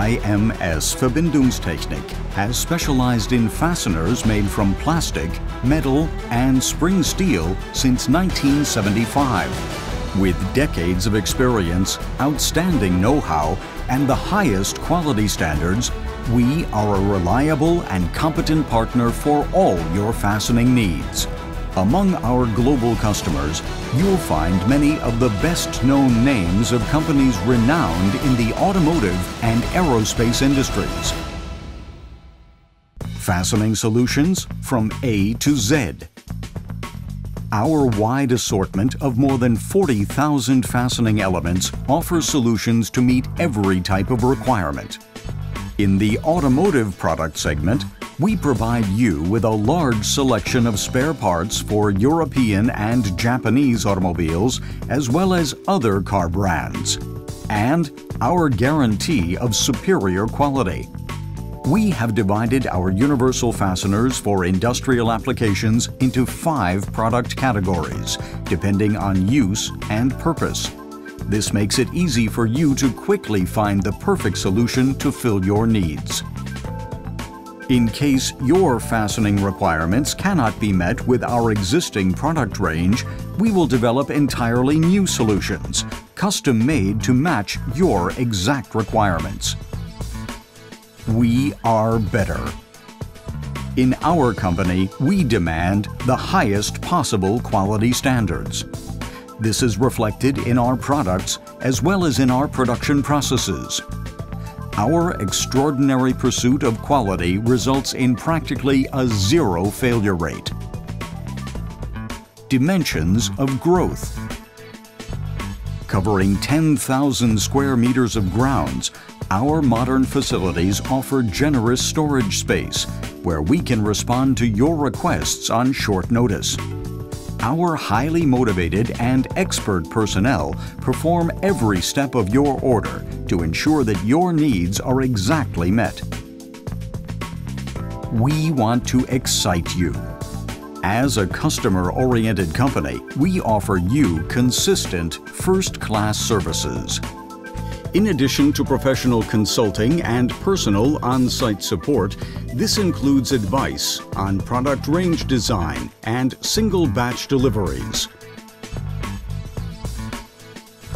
IMS Verbindungstechnik has specialized in fasteners made from plastic, metal, and spring steel since 1975. With decades of experience, outstanding know-how, and the highest quality standards, we are a reliable and competent partner for all your fastening needs. Among our global customers, you'll find many of the best-known names of companies renowned in the automotive and aerospace industries. Fastening solutions from A to Z. Our wide assortment of more than 40,000 fastening elements offers solutions to meet every type of requirement. In the automotive product segment, we provide you with a large selection of spare parts for European and Japanese automobiles, as well as other car brands, and our guarantee of superior quality. We have divided our universal fasteners for industrial applications into 5 product categories, depending on use and purpose. This makes it easy for you to quickly find the perfect solution to fill your needs. In case your fastening requirements cannot be met with our existing product range, we will develop entirely new solutions, custom-made to match your exact requirements. We are better. In our company, we demand the highest possible quality standards. This is reflected in our products as well as in our production processes. Our extraordinary pursuit of quality results in practically a 0 failure rate. Dimensions of growth. Covering 10,000 square meters of grounds, our modern facilities offer generous storage space where we can respond to your requests on short notice. Our highly motivated and expert personnel perform every step of your order to ensure that your needs are exactly met. We want to excite you. As a customer-oriented company, we offer you consistent, first-class services. In addition to professional consulting and personal on-site support, this includes advice on product range design and single batch deliveries.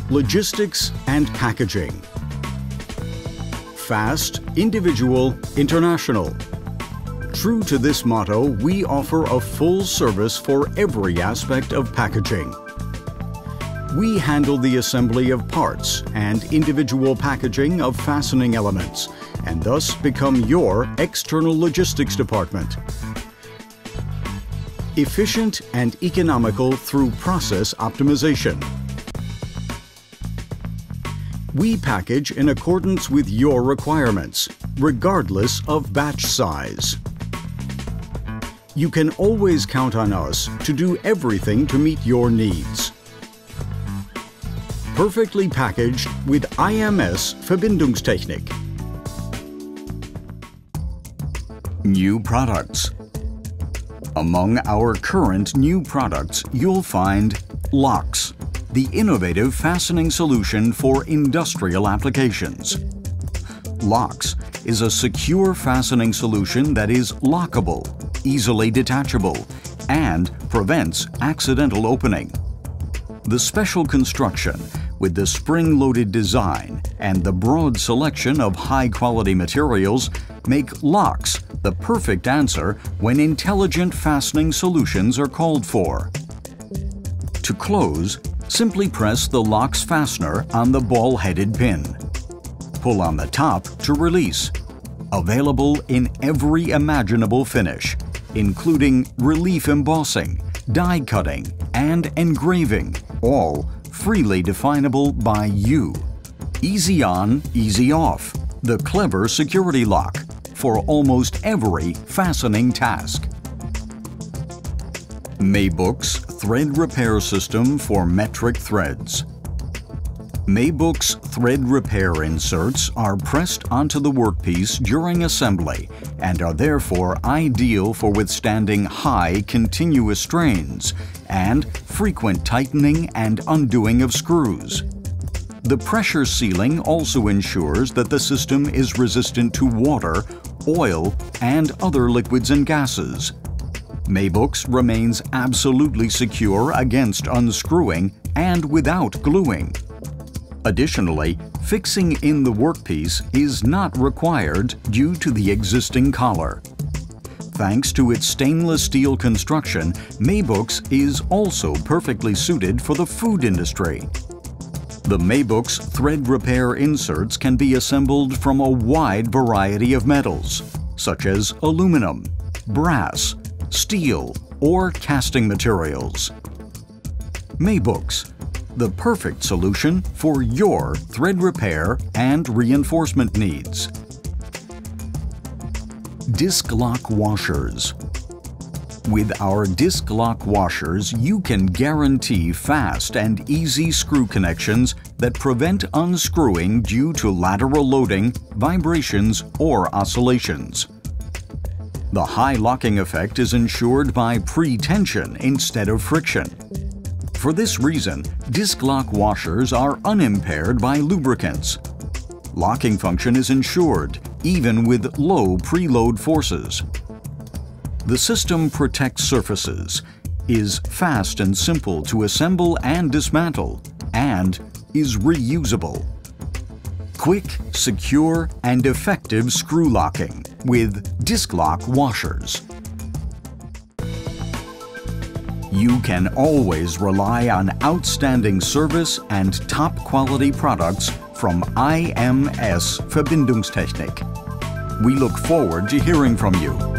Logistics and packaging. Fast, individual, international. True to this motto, we offer a full service for every aspect of packaging. We handle the assembly of parts and individual packaging of fastening elements, and thus become your external logistics department. Efficient and economical through process optimization. We package in accordance with your requirements, regardless of batch size. You can always count on us to do everything to meet your needs. Perfectly packaged with IMS Verbindungstechnik. New products. Among our current new products, you'll find locks, the innovative fastening solution for industrial applications. Locks is a secure fastening solution that is lockable, easily detachable, and prevents accidental opening. The special construction with the spring-loaded design and the broad selection of high-quality materials make locks the perfect answer when intelligent fastening solutions are called for. To close, simply press the lock's fastener on the ball-headed pin. Pull on the top to release. Available in every imaginable finish, including relief embossing, die cutting, and engraving, all freely definable by you. Easy on, easy off. The clever security lock for almost every fastening task. Maybook's thread repair system for metric threads. Maybook's thread repair inserts are pressed onto the workpiece during assembly and are therefore ideal for withstanding high continuous strains and frequent tightening and undoing of screws. The pressure sealing also ensures that the system is resistant to water, oil, and other liquids and gases. Maybooks remains absolutely secure against unscrewing and without gluing. Additionally, fixing in the workpiece is not required due to the existing collar. Thanks to its stainless steel construction, Maybooks is also perfectly suited for the food industry. The Maybooks thread repair inserts can be assembled from a wide variety of metals, such as aluminum, brass, steel, or casting materials. Maybooks, the perfect solution for your thread repair and reinforcement needs. Disc lock washers. With our disc lock washers, you can guarantee fast and easy screw connections that prevent unscrewing due to lateral loading, vibrations, or oscillations. The high locking effect is ensured by pre-tension instead of friction. For this reason, disc lock washers are unimpaired by lubricants. Locking function is ensured, even with low preload forces. The system protects surfaces, is fast and simple to assemble and dismantle, and is reusable. Quick, secure, and effective screw locking with disc lock washers. You can always rely on outstanding service and top quality products from IMS Verbindungstechnik. We look forward to hearing from you.